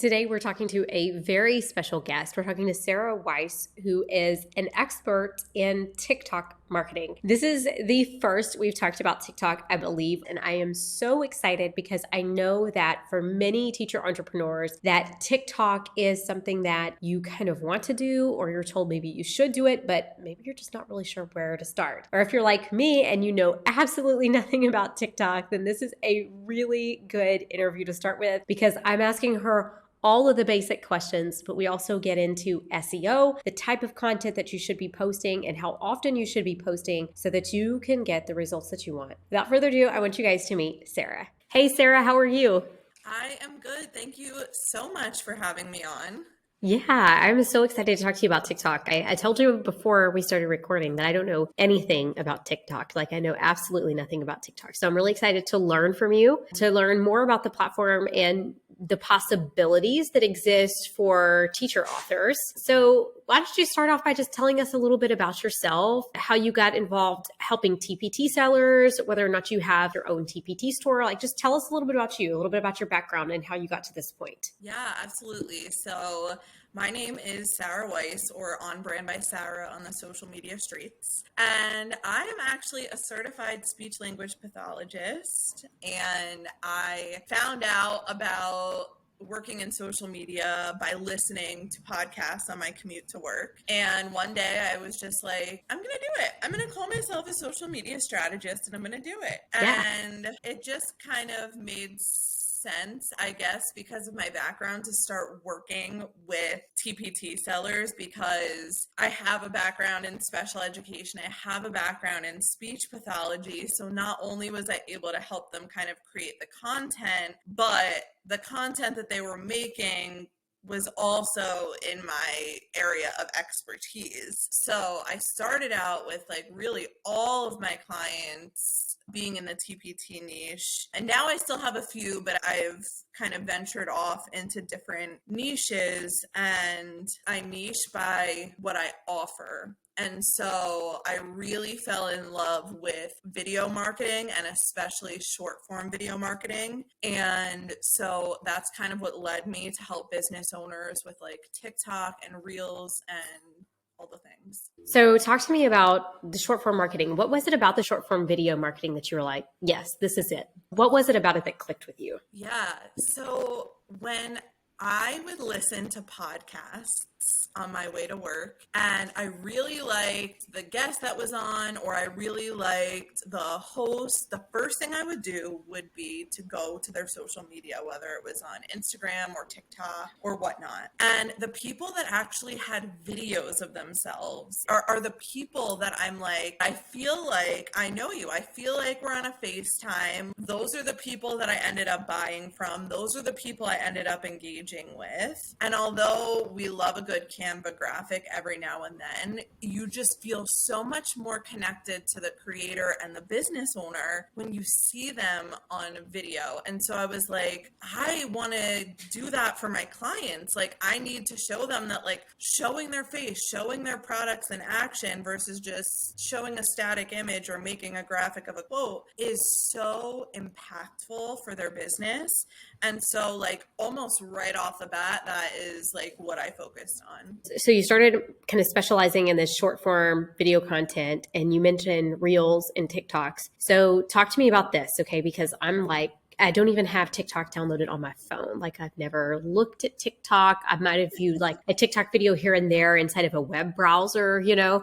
Today, we're talking to a very special guest. We're talking to Sarah Weiss, who is an expert in TikTok marketing. This is the first we've talked about TikTok, I believe, and I am so excited because I know that for many teacher entrepreneurs, that TikTok is something that you kind of want to do, or you're told maybe you should do it, but maybe you're just not really sure where to start. Or if you're like me and you know absolutely nothing about TikTok, then this is a really good interview to start with because I'm asking her all of the basic questions, but we also get into SEO, the type of content that you should be posting and how often you should be posting so that you can get the results that you want. Without further ado, I want you guys to meet Sarah. Hey, Sarah, how are you? I am good. Thank you so much for having me on. Yeah, I'm so excited to talk to you about TikTok. I told you before we started recording that I don't know anything about TikTok. Like, I know absolutely nothing about TikTok. So I'm really excited to learn from you, to learn more about the platform and the possibilities that exist for teacher authors. So why don't you start off by just telling us a little bit about yourself, how you got involved helping TPT sellers, whether or not you have your own TPT store. Like, just tell us a little bit about you, a little bit about your background and how you got to this point. Yeah, absolutely. So my name is Sarah Weiss, or On Brand by Sarah on the social media streets. And I am actually a certified speech language pathologist. And I found out about working in social media by listening to podcasts on my commute to work. And one day I was just like, I'm going to do it. I'm going to call myself a social media strategist and I'm going to do it. Yeah. And it just kind of made sense, I guess, because of my background to start working with TPT sellers, because I have a background in special education. I have a background in speech pathology. So not only was I able to help them kind of create the content, but the content that they were making was also in my area of expertise. So I started out with like really all of my clients being in the TPT niche. And now I still have a few, but I've kind of ventured off into different niches, and I niche by what I offer. And so I really fell in love with video marketing, and especially short form video marketing. And so that's kind of what led me to help business owners with like TikTok and Reels and all the things. So talk to me about the short form marketing. What was it about the short form video marketing that you were like, yes, this is it? What was it about it that clicked with you? Yeah. So when I would listen to podcasts on my way to work, and I really liked the guest that was on, or I really liked the host, the first thing I would do would be to go to their social media, whether it was on Instagram or TikTok or whatnot. And the people that actually had videos of themselves are the people that I'm like, I feel like I know you. I feel like we're on a FaceTime. Those are the people that I ended up buying from. Those are the people I ended up engaging with. And although we love a good Canva graphic every now and then, you just feel so much more connected to the creator and the business owner when you see them on video. And so I was like, I want to do that for my clients. Like, I need to show them that, like, showing their face, showing their products in action versus just showing a static image or making a graphic of a quote is so impactful for their business. And so, like, almost right off the bat, that is like what I focused on. So you started kind of specializing in this short form video content, and you mentioned Reels and TikToks. So talk to me about this, okay? Because I'm like, I don't even have TikTok downloaded on my phone. Like, I've never looked at TikTok. I might have viewed like a TikTok video here and there inside of a web browser,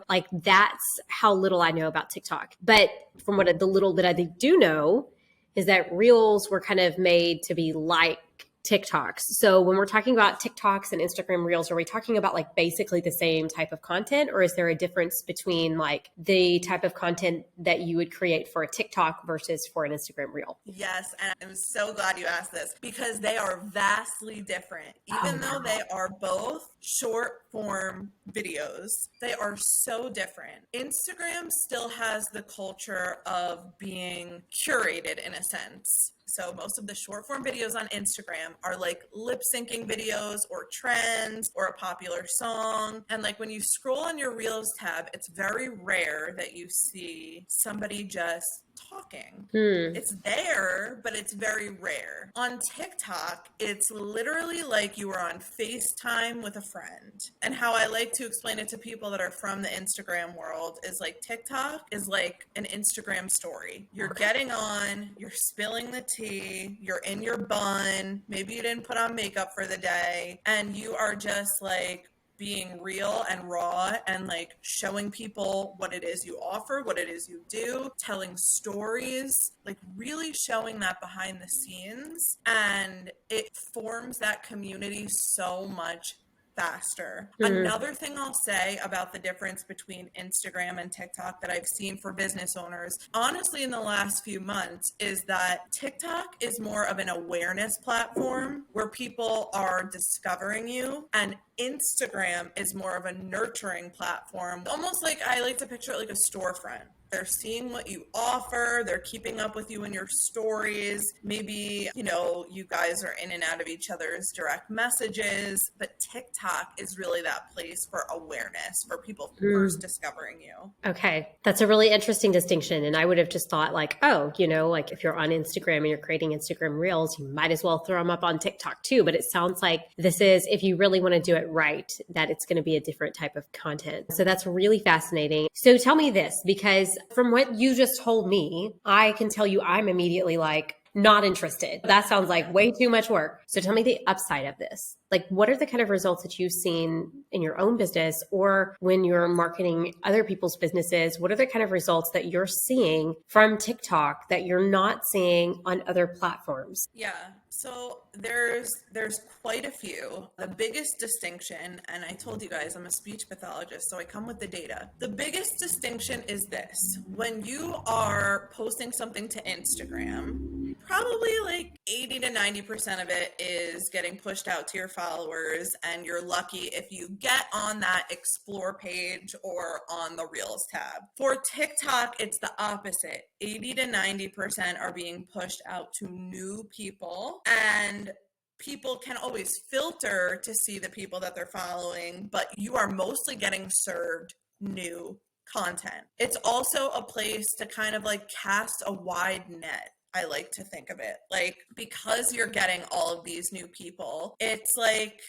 like that's how little I know about TikTok. But from the little that I do know is that Reels were kind of made to be like TikToks. So when we're talking about TikToks and Instagram Reels, are we talking about like basically the same type of content, or is there a difference between like the type of content that you would create for a TikTok versus for an Instagram Reel? Yes, and I'm so glad you asked this because they are vastly different. Even though they are both short form videos, they are so different. Instagram still has the culture of being curated in a sense. So most of the short form videos on Instagram are like lip syncing videos or trends or a popular song. And like when you scroll on your Reels tab, it's very rare that you see somebody just talking. Hmm. It's there, but it's very rare. On TikTok, it's literally like you are on FaceTime with a friend. And how I like to explain it to people that are from the Instagram world is like TikTok is like an Instagram story. You're getting on, you're spilling the tea, you're in your bun, maybe you didn't put on makeup for the day, and you are just like being real and raw and like showing people what it is you offer, what it is you do, telling stories, like really showing that behind the scenes. And it forms that community so much faster. Another thing I'll say about the difference between Instagram and TikTok that I've seen for business owners, honestly, in the last few months, is that TikTok is more of an awareness platform where people are discovering you, and Instagram is more of a nurturing platform. Almost like I like to picture it like a storefront. They're seeing what you offer. They're keeping up with you in your stories. Maybe, you guys are in and out of each other's direct messages. But TikTok is really that place for awareness, for people first discovering you. Okay. That's a really interesting distinction. And I would have just thought like, oh, like if you're on Instagram and you're creating Instagram reels, you might as well throw them up on TikTok too. But it sounds like this is, if you really want to do it right, that it's going to be a different type of content. So that's really fascinating. So tell me this, because from what you just told me, I can tell you I'm immediately like, not interested. That sounds like way too much work. So tell me the upside of this. Like, what are the kind of results that you've seen in your own business or when you're marketing other people's businesses? What are the kind of results that you're seeing from TikTok that you're not seeing on other platforms? Yeah. So there's quite a few. The biggest distinction, and I told you guys I'm a speech pathologist, so I come with the data. The biggest distinction is this. When you are posting something to Instagram, probably like 80 to 90% of it is getting pushed out to your followers, and you're lucky if you get on that explore page or on the Reels tab. For TikTok, it's the opposite. 80 to 90% are being pushed out to new people, and people can always filter to see the people that they're following, but you are mostly getting served new content. It's also a place to kind of like cast a wide net. I like to think of it like, because you're getting all of these new people, it's like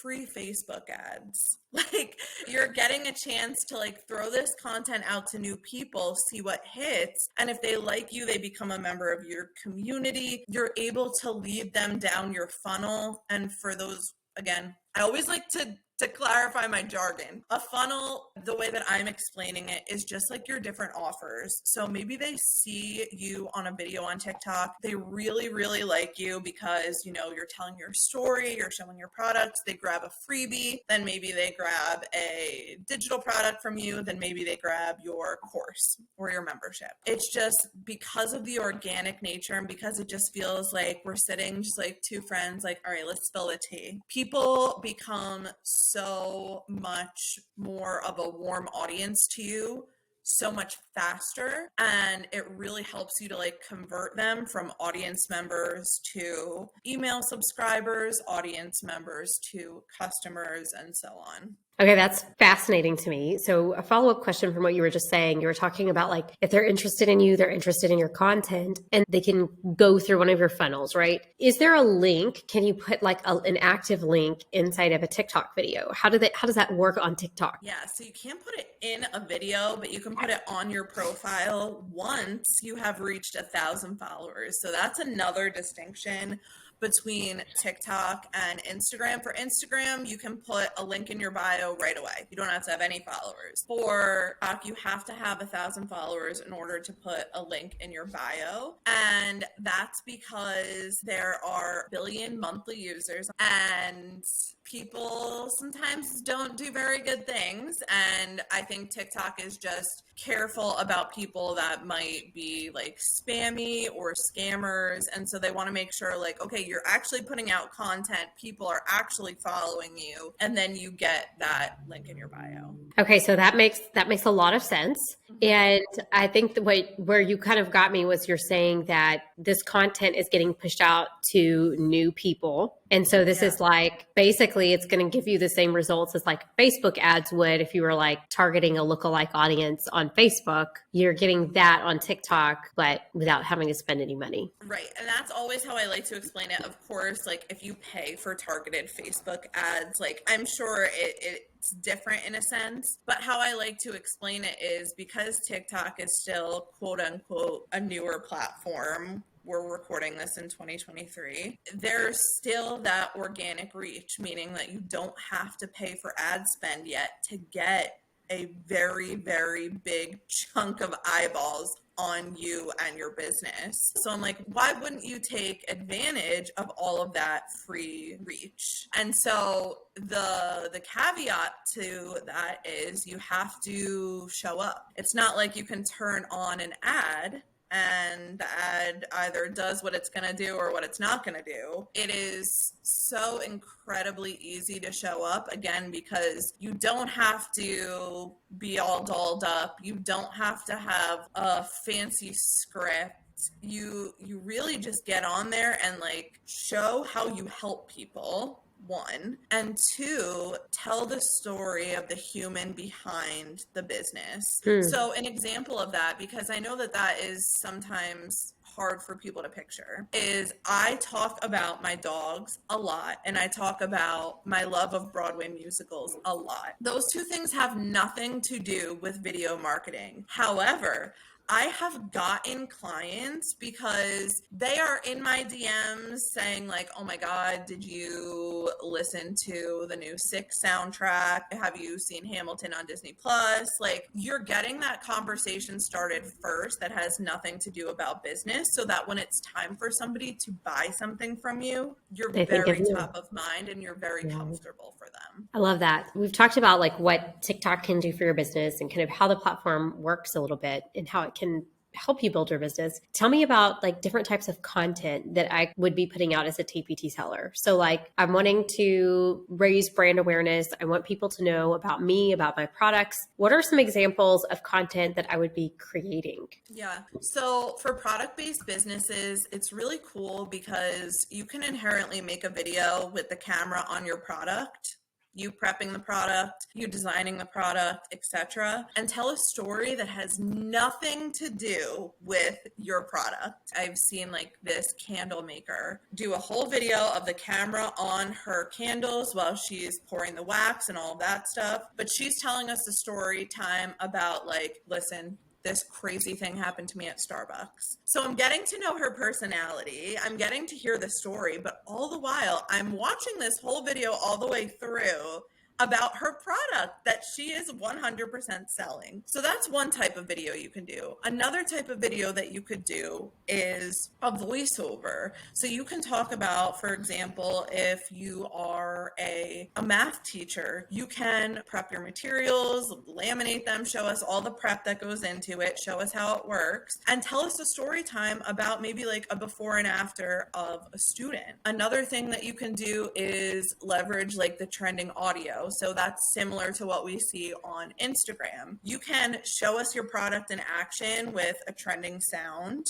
free Facebook ads. Like, you're getting a chance to like throw this content out to new people, see what hits, and if they like you, they become a member of your community. You're able to lead them down your funnel. And for those, again, I always like to clarify my jargon. A funnel, the way that I'm explaining it, is just like your different offers. So maybe they see you on a video on TikTok. They really, really like you because, you're telling your story, you're showing your products. They grab a freebie, then maybe they grab a digital product from you, then maybe they grab your course or your membership. It's just because of the organic nature and because it just feels like we're sitting just like two friends, like, all right, let's spill the tea. People become so much more of a warm audience to you so much faster, and it really helps you to like convert them from audience members to email subscribers, audience members to customers, and so on. Okay, that's fascinating to me. So a follow-up question from what you were just saying, you were talking about like, if they're interested in you, they're interested in your content, and they can go through one of your funnels, right? Is there a link? Can you put like an active link inside of a TikTok video? How does that work on TikTok? Yeah, so you can't put it in a video, but you can put it on your profile once you have reached 1,000 followers. So that's another distinction between TikTok and Instagram. For Instagram, you can put a link in your bio right away. You don't have to have any followers. For TikTok, you have to have 1,000 followers in order to put a link in your bio. And that's because there are 1 billion monthly users, and people sometimes don't do very good things. And I think TikTok is just careful about people that might be like spammy or scammers. And so they want to make sure like, okay, you're actually putting out content, people are actually following you, and then you get that link in your bio. Okay, so that makes a lot of sense. And I think where you kind of got me was you're saying that this content is getting pushed out to new people. And so this Yeah. is like, basically it's going to give you the same results as like Facebook ads would if you were like targeting a lookalike audience on Facebook. You're getting that on TikTok, but without having to spend any money. Right. And that's always how I like to explain it. Of course, like if you pay for targeted Facebook ads, like I'm sure it's different in a sense. But how I like to explain it is because TikTok is still quote unquote a newer platform. We're recording this in 2023. There's still that organic reach, meaning that you don't have to pay for ad spend yet to get a very, very big chunk of eyeballs on you and your business. So I'm like, why wouldn't you take advantage of all of that free reach? And so the caveat to that is you have to show up. It's not like you can turn on an ad and the ad either does what it's going to do or what it's not going to do. It is so incredibly easy to show up, again, because you don't have to be all dolled up. You don't have to have a fancy script. You really just get on there and like show how you help people, one, and two, tell the story of the human behind the business. So an example of that, because I know that that is sometimes hard for people to picture, is I talk about my dogs a lot and I talk about my love of Broadway musicals a lot. Those two things have nothing to do with video marketing. However, I have gotten clients because they are in my DMs saying like, oh my God, did you listen to the new Six soundtrack? Have you seen Hamilton on Disney Plus? Like, you're getting that conversation started first that has nothing to do about business, so that when it's time for somebody to buy something from you, you're very top of mind and you're very comfortable for them. I love that. We've talked about like what TikTok can do for your business and kind of how the platform works a little bit and how it can help you build your business. Tell me about like different types of content that I would be putting out as a TPT seller. So like I'm wanting to raise brand awareness. I want people to know about me, about my products. What are some examples of content that I would be creating? Yeah. So for product-based businesses, it's really cool because you can inherently make a video with the camera on your product, you prepping the product, you designing the product, etc., and tell a story that has nothing to do with your product. I've seen like this candle maker do a whole video of the camera on her candles while she's pouring the wax and all of that stuff, but she's telling us a story time about like, listen, this crazy thing happened to me at Starbucks. So I'm getting to know her personality. I'm getting to hear the story, but all the while I'm watching this whole video all the way through about her product that she is 100% selling. So that's one type of video you can do. Another type of video that you could do is a voiceover. So you can talk about, for example, if you are a math teacher, you can prep your materials, laminate them, show us all the prep that goes into it, show us how it works, and tell us a story time about maybe like a before and after of a student. Another thing that you can do is leverage like the trending audio. So that's similar to what we see on Instagram. You can show us your product in action with a trending sound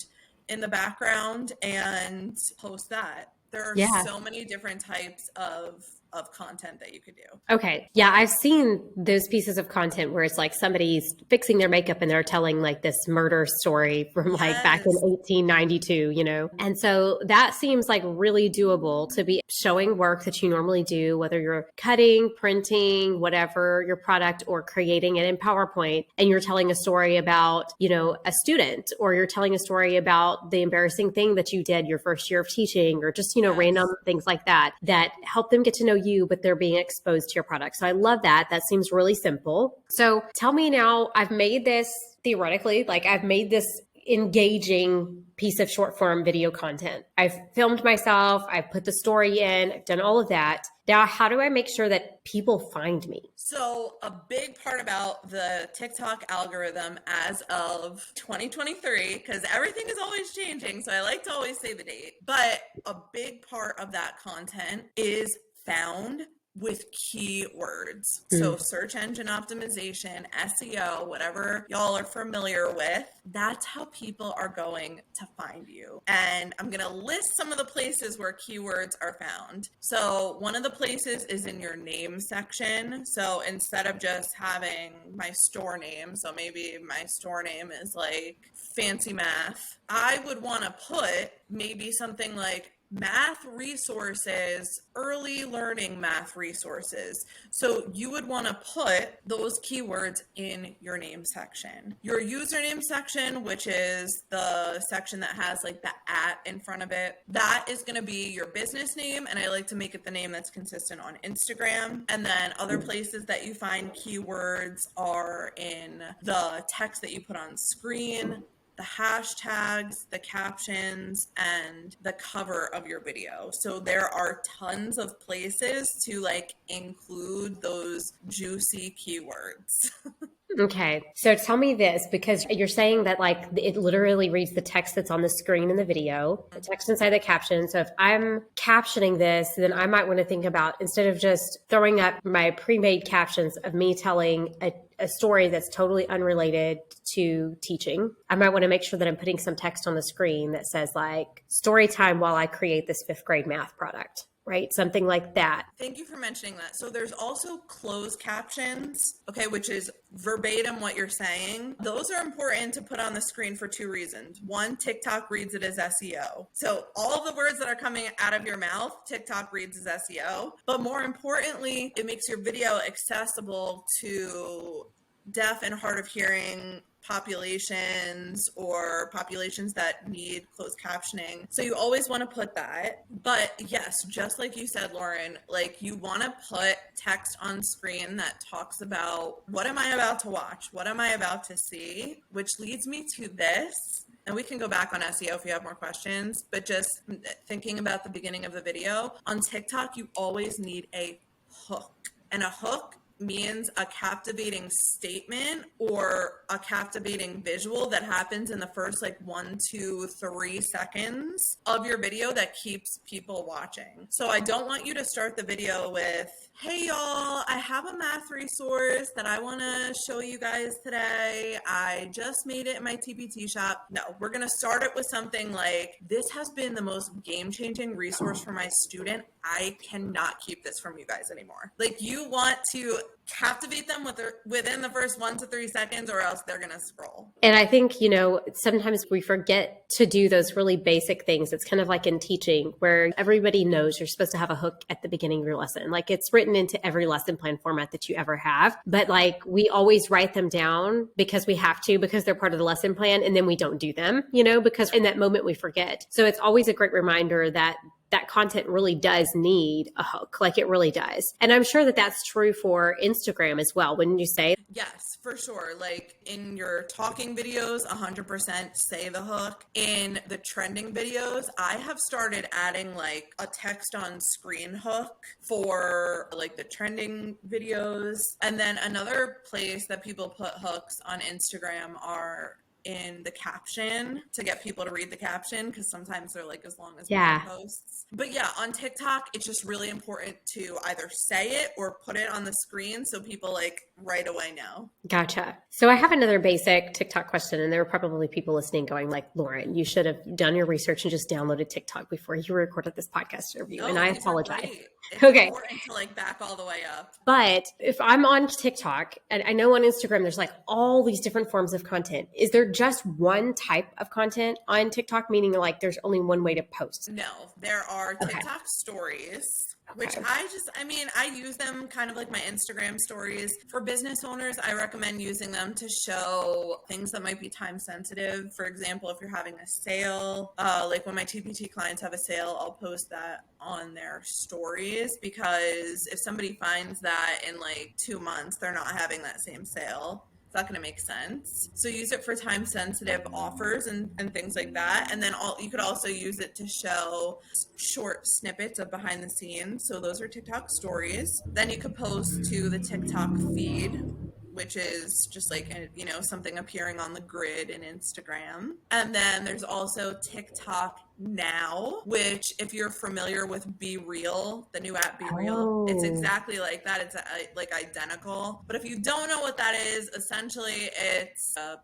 in the background and post that. There are so many different types of content that you could do. Okay. Yeah, I've seen those pieces of content where it's like somebody's fixing their makeup and they're telling like this murder story from like back in 1892, you know? And so that seems like really doable to be showing work that you normally do, whether you're cutting, printing, whatever your product, or creating it in PowerPoint, and you're telling a story about, you know, a student, or you're telling a story about the embarrassing thing that you did your first year of teaching, or just, you know, random things like that, that help them get to know you, but they're being exposed to your product. So I love that. That seems really simple. So tell me now, I've made this theoretically, like I've made this engaging piece of short form video content. I've filmed myself. I've put the story in. I've done all of that. Now, how do I make sure that people find me? So a big part about the TikTok algorithm as of 2023, because everything is always changing, so I like to always say the date, but a big part of that content is found with keywords. So Mm. search engine optimization, SEO, whatever y'all are familiar with, that's how people are going to find you. And I'm going to list some of the places where keywords are found. So one of the places is in your name section. So instead of just having my store name, so maybe my store name is like fancy math, I would want to put maybe something like math resources, early learning math resources. So you would want to put those keywords in your name section. Your username section, which is the section that has like the @ in front of it, that is going to be your business name. And I like to make it the name that's consistent on Instagram. And then other places that you find keywords are in the text that you put on screen, the hashtags, the captions, and the cover of your video. So there are tons of places to like include those juicy keywords. Okay. So tell me this, because you're saying that like it literally reads the text that's on the screen in the video, the text inside the caption. So if I'm captioning this, then I might want to think about, instead of just throwing up my pre-made captions of me telling a story that's totally unrelated to teaching, I might want to make sure that I'm putting some text on the screen that says like story time while I create this 5th grade math product. Right? Something like that. Thank you for mentioning that. So there's also closed captions, okay, which is verbatim what you're saying. Those are important to put on the screen for 2 reasons. One, TikTok reads it as SEO. So all the words that are coming out of your mouth, TikTok reads as SEO. But more importantly, it makes your video accessible to deaf and hard of hearing populations or populations that need closed captioning. So you always want to put that. But yes, just like you said, Lauren, like you want to put text on screen that talks about what am I about to watch? What am I about to see? Which leads me to this. And we can go back on SEO if you have more questions, but just thinking about the beginning of the video, on TikTok, you always need a hook. And a hook means a captivating statement or a captivating visual that happens in the first like 1, 2, 3 seconds of your video that keeps people watching. So I don't want you to start the video with, hey y'all, I have a math resource that I want to show you guys today. I just made it in my TPT shop. No, we're going to start it with something like, this has been the most game-changing resource for my student. I cannot keep this from you guys anymore. Like you want to captivate them within the first 1 to 3 seconds or else they're going to scroll. And I think, sometimes we forget to do those really basic things. It's kind of like in teaching where everybody knows you're supposed to have a hook at the beginning of your lesson. Like it's written into every lesson plan format that you ever have. But like we always write them down because we have to, because they're part of the lesson plan. And then we don't do them, because in that moment we forget. So it's always a great reminder that content really does need a hook, like it really does. And I'm sure that that's true for Instagram as well, wouldn't you say? Yes, for sure. Like in your talking videos, 100% say the hook. In the trending videos, I have started adding like a text on screen hook for like the trending videos. And then another place that people put hooks on Instagram are in the caption to get people to read the caption, because sometimes they're like as long as blog posts. But yeah, on TikTok, it's just really important to either say it or put it on the screen so people like right away know. Gotcha. So I have another basic TikTok question, and there are probably people listening going like, Lauren, you should have done your research and just downloaded TikTok before you recorded this podcast interview. No, and I apologize. It's okay. important to like back all the way up. But if I'm on TikTok, and I know on Instagram, there's like all these different forms of content. Is there just one type of content on TikTok, meaning like there's only one way to post? No, there are TikTok stories, which I use them kind of like my Instagram stories. For business owners, I recommend using them to show things that might be time sensitive. For example, if you're having a sale, like when my TPT clients have a sale, I'll post that on their stories, because if somebody finds that in like 2 months, they're not having that same sale. It's not going to make sense. So use it for time sensitive offers and things like that. And then you could also use it to show short snippets of behind the scenes. So those are TikTok stories. Then you could post to the TikTok feed. which is just like, you know, something appearing on the grid in Instagram. And then there's also TikTok Now, which if you're familiar with Be Real, the new app Be Real, it's exactly like that. It's like identical. But if you don't know what that is, essentially it's a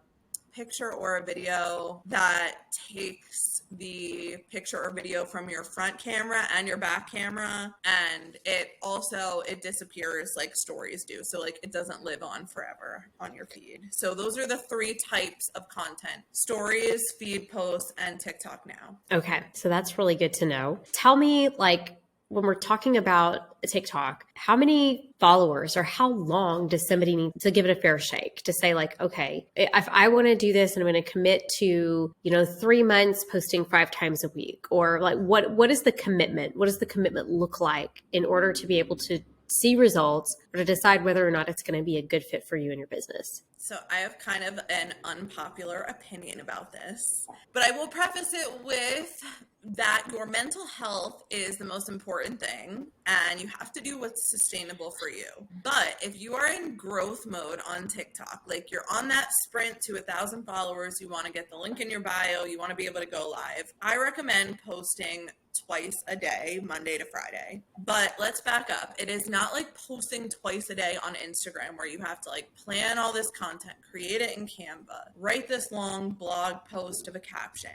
picture or a video that takes the picture or video from your front camera and your back camera, and it disappears like stories do, so like it doesn't live on forever on your feed. So those are the three types of content: stories, feed posts, and TikTok Now. Okay, so that's really good to know. Tell me, like, when we're talking about TikTok, how many followers or how long does somebody need to give it a fair shake to say like, okay, if I want to do this and I'm going to commit to, 3 months posting 5 times a week, or like, what is the commitment? What does the commitment look like in order to be able to see results or to decide whether or not it's going to be a good fit for you and your business? So I have kind of an unpopular opinion about this, but I will preface it with that your mental health is the most important thing, and you have to do what's sustainable for you. But if you are in growth mode on TikTok, like you're on that sprint to 1,000 followers, you want to get the link in your bio, you want to be able to go live, I recommend posting twice a day, Monday to Friday. But let's back up. It is not like posting twice a day on Instagram where you have to like plan all this content, create it in Canva, write this long blog post of a caption.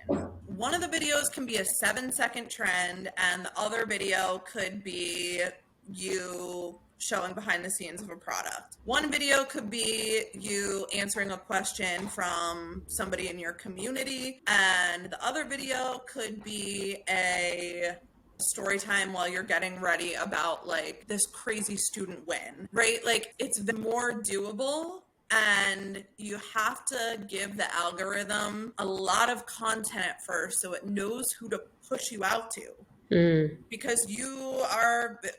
One of the videos can be a 7-second trend, and the other video could be you showing behind the scenes of a product. One video could be you answering a question from somebody in your community, and the other video could be a story time while you're getting ready about like this crazy student win, right? Like it's more doable, and you have to give the algorithm a lot of content at first so it knows who to push you out to. Because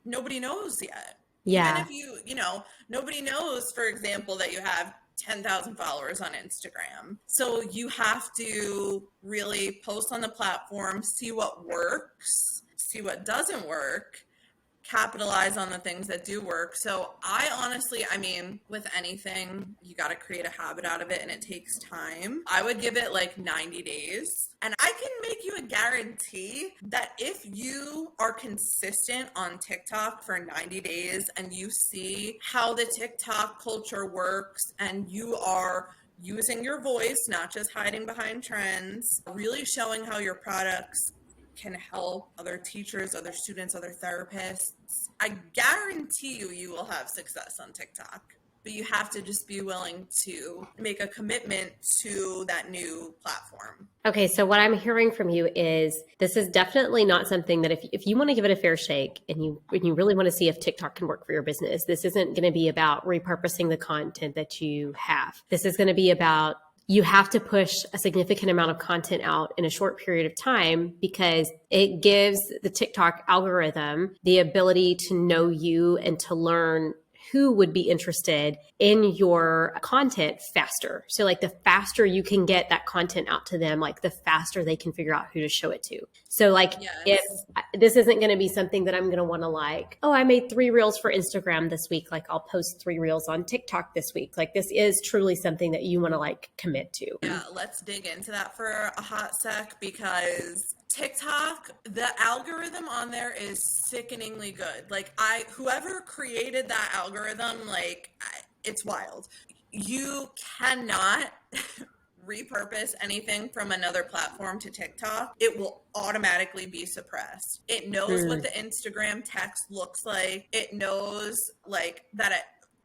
nobody knows yet. Yeah. Even if nobody knows, for example, that you have 10,000 followers on Instagram. So you have to really post on the platform, see what works, see what doesn't work, capitalize on the things that do work. So with anything, you got to create a habit out of it, and it takes time. I would give it like 90 days. And I can make you a guarantee that if you are consistent on TikTok for 90 days and you see how the TikTok culture works and you are using your voice, not just hiding behind trends, really showing how your products can help other teachers, other students, other therapists, I guarantee you will have success on TikTok. But you have to just be willing to make a commitment to that new platform. Okay, so what I'm hearing from you is this is definitely not something that if you want to give it a fair shake and you really want to see if TikTok can work for your business, this isn't going to be about repurposing the content that you have. This is going to be about you have to push a significant amount of content out in a short period of time because it gives the TikTok algorithm the ability to know you and to learn who would be interested in your content faster. So like the faster you can get that content out to them, like the faster they can figure out who to show it to. So like if this isn't going to be something that I'm going to want to like, oh, I made 3 reels for Instagram this week. Like I'll post 3 reels on TikTok this week. Like this is truly something that you want to like commit to. Yeah, let's dig into that for a hot sec, because TikTok, the algorithm on there is sickeningly good. Like whoever created that algorithm, it's wild. You cannot repurpose anything from another platform to TikTok. It will automatically be suppressed. It knows what the Instagram text looks like. It knows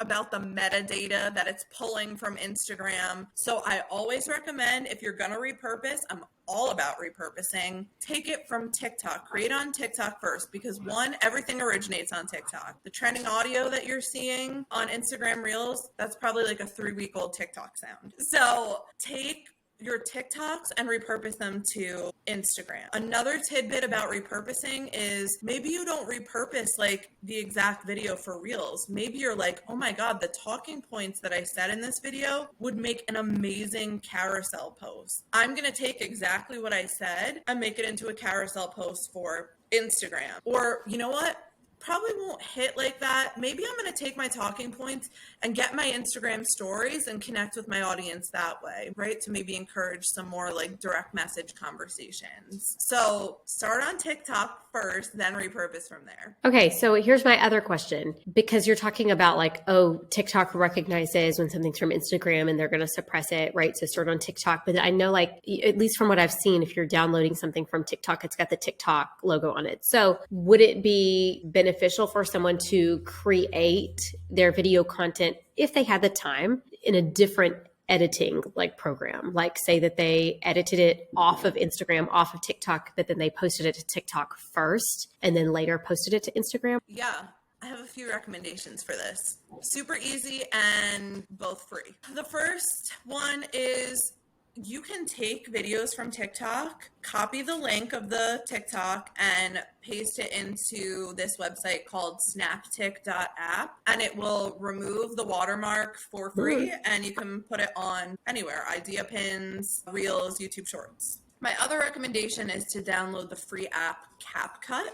about the metadata that it's pulling from Instagram. So I always recommend, if you're going to repurpose, I'm all about repurposing, take it from TikTok, create on TikTok first, because one, everything originates on TikTok. The trending audio that you're seeing on Instagram Reels, that's probably like a 3-week-old TikTok sound. So take your TikToks and repurpose them to Instagram. Another tidbit about repurposing is maybe you don't repurpose like the exact video for Reels. Maybe you're like, oh my God, the talking points that I said in this video would make an amazing carousel post. I'm going to take exactly what I said and make it into a carousel post for Instagram. Or you know what? probably won't hit like that. Maybe I'm going to take my talking points and get my Instagram stories and connect with my audience that way, right? To maybe encourage some more like direct message conversations. So start on TikTok first, then repurpose from there. Okay, so here's my other question. Because you're talking about like, oh, TikTok recognizes when something's from Instagram and they're going to suppress it, right? So start on TikTok. But I know, like, at least from what I've seen, if you're downloading something from TikTok, it's got the TikTok logo on it. So would it be beneficial for someone to create their video content, if they had the time, in a different editing like program, like say that they edited it off of Instagram, off of TikTok, but then they posted it to TikTok first and then later posted it to Instagram? Yeah, I have a few recommendations for this. Super easy and both free. The first one is you can take videos from TikTok, copy the link of the TikTok, and paste it into this website called snaptik.app, and it will remove the watermark for free, and you can put it on anywhere, idea pins, Reels, YouTube Shorts. My other recommendation is to download the free app CapCut.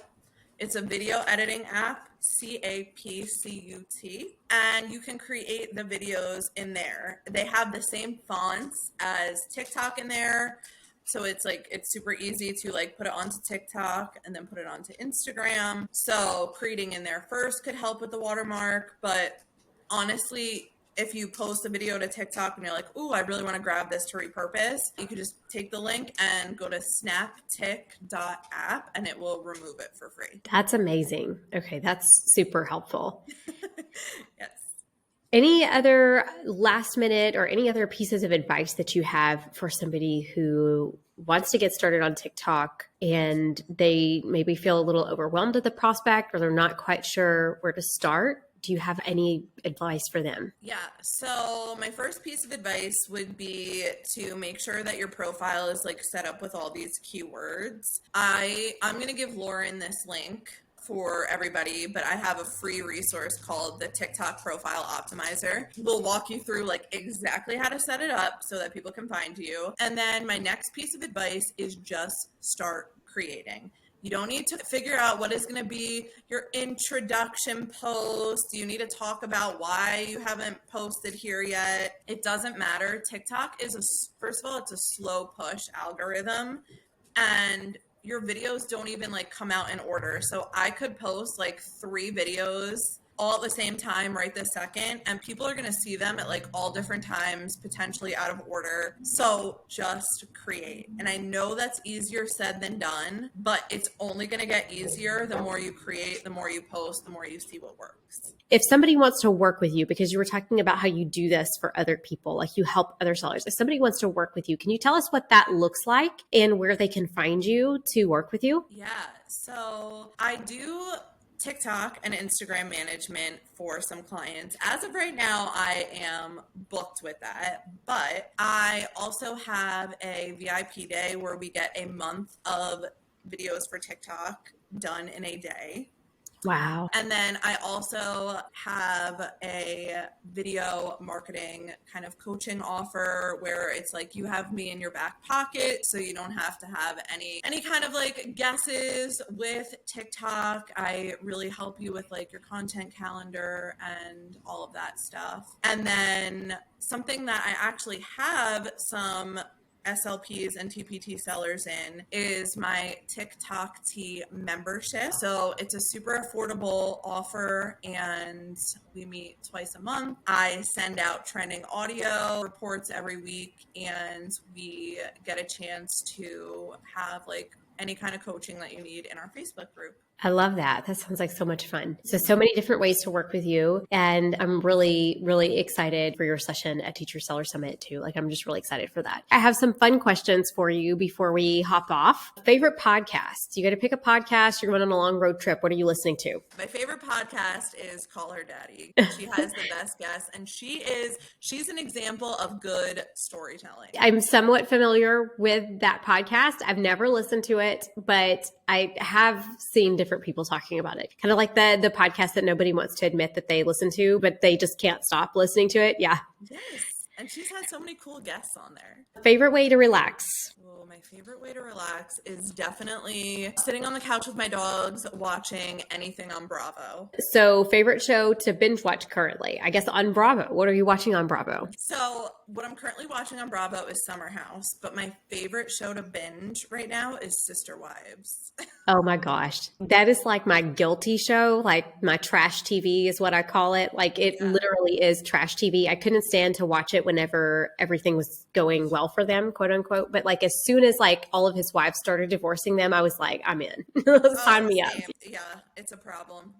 It's a video editing app, CAPCUT, and you can create the videos in there. They have the same fonts as TikTok in there. So it's super easy to like put it onto TikTok and then put it onto Instagram. So creating in there first could help with the watermark, but honestly, if you post a video to TikTok and you're like, ooh, I really want to grab this to repurpose, you could just take the link and go to snaptik.app and it will remove it for free. That's amazing. Okay, that's super helpful. Yes. Any other last minute or any other pieces of advice that you have for somebody who wants to get started on TikTok and they maybe feel a little overwhelmed at the prospect or they're not quite sure where to start? Do you have any advice for them? Yeah. So my first piece of advice would be to make sure that your profile is like set up with all these keywords. I'm going to give Lauren this link for everybody, but I have a free resource called the TikTok Profile Optimizer. We'll walk you through like exactly how to set it up so that people can find you. And then my next piece of advice is just start creating. You don't need to figure out what is going to be your introduction post. You need to talk about why you haven't posted here yet. It doesn't matter. TikTok is, first of all, it's a slow push algorithm, and your videos don't even like come out in order. So I could post like 3 videos all at the same time right this second, and people are going to see them at like all different times, potentially out of order. So just create. And I know that's easier said than done, but it's only going to get easier the more you create, the more you post, the more you see what works. If somebody wants to work with you, because you were talking about how you do this for other people, like you help other sellers. If somebody wants to work with you, can you tell us what that looks like and where they can find you to work with you? Yeah. So I do TikTok and Instagram management for some clients. As of right now, I am booked with that, but I also have a VIP day where we get a month of videos for TikTok done in a day. Wow. And then I also have a video marketing kind of coaching offer where it's like you have me in your back pocket, so you don't have to have any kind of like guesses with TikTok. I really help you with like your content calendar and all of that stuff. And then something that I actually have some SLPs and TPT sellers in is my TikTok Tea membership. So it's a super affordable offer and we meet twice a month. I send out trending audio reports every week and we get a chance to have like any kind of coaching that you need in our Facebook group. I love that. That sounds like so much fun. So many different ways to work with you. And I'm really, really excited for your session at Teacher Seller Summit too. Like, I'm just really excited for that. I have some fun questions for you before we hop off. Favorite podcast? You got to pick a podcast. You're going on a long road trip. What are you listening to? My favorite podcast is Call Her Daddy. She has the best guests and she's an example of good storytelling. I'm somewhat familiar with that podcast. I've never listened to it, but I have seen different people talking about it. Kind of like the podcast that nobody wants to admit that they listen to, but they just can't stop listening to it. Yeah. Yes. And she's had so many cool guests on there. Favorite way to relax? Oh, my favorite way to relax is definitely sitting on the couch with my dogs, watching anything on Bravo. So, favorite show to binge watch currently? I guess on Bravo. What are you watching on Bravo? So, what I'm currently watching on Bravo is Summer House, but my favorite show to binge right now is Sister Wives. Oh my gosh. That is like my guilty show, like my trash TV is what I call it. Like it Yeah. literally is trash TV. I couldn't stand to watch it whenever everything was going well for them, quote unquote. But like as soon as like all of his wives started divorcing them, I was like, I'm in. Sign me up. Same. Yeah, it's a problem.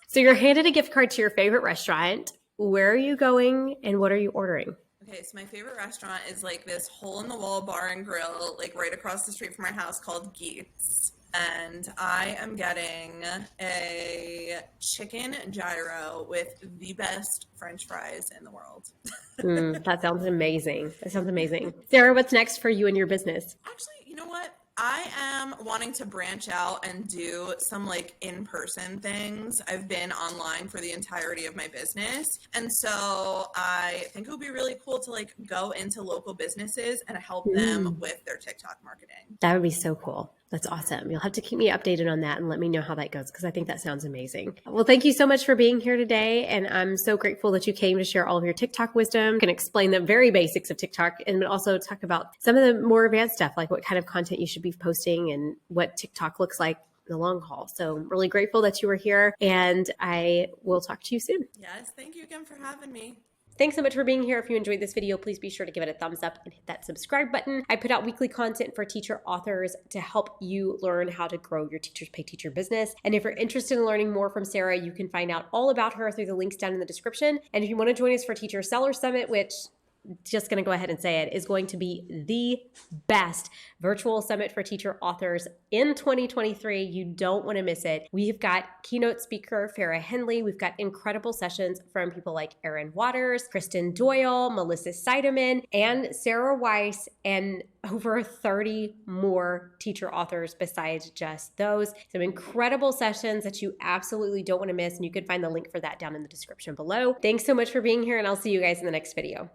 So you're handed a gift card to your favorite restaurant. Where are you going and what are you ordering? Okay, so my favorite restaurant is like this hole in the wall bar and grill, like right across the street from our house called Geets. And I am getting a chicken gyro with the best French fries in the world. That sounds amazing. That sounds amazing. Sarah, what's next for you and your business? Actually, you know what? I am wanting to branch out and do some like in-person things. I've been online for the entirety of my business. And so I think it would be really cool to like go into local businesses and help them with their TikTok marketing. That would be so cool. That's awesome. You'll have to keep me updated on that and let me know how that goes because I think that sounds amazing. Well, thank you so much for being here today. And I'm so grateful that you came to share all of your TikTok wisdom and explain the very basics of TikTok and also talk about some of the more advanced stuff, like what kind of content you should be posting and what TikTok looks like in the long haul. So I'm really grateful that you were here and I will talk to you soon. Yes, thank you again for having me. Thanks so much for being here. If you enjoyed this video, please be sure to give it a thumbs up and hit that subscribe button. I put out weekly content for teacher authors to help you learn how to grow your Teachers Pay Teacher business. And if you're interested in learning more from Sarah, you can find out all about her through the links down in the description. And if you want to join us for Teacher Seller Summit, which just going to go ahead and say it, is going to be the best virtual summit for teacher authors in 2023. You don't want to miss it. We've got keynote speaker Farrah Henley. We've got incredible sessions from people like Erin Waters, Kristen Doyle, Melissa Seidemann, and Sarah Weiss, and over 30 more teacher authors besides just those. Some incredible sessions that you absolutely don't want to miss, and you can find the link for that down in the description below. Thanks so much for being here, and I'll see you guys in the next video.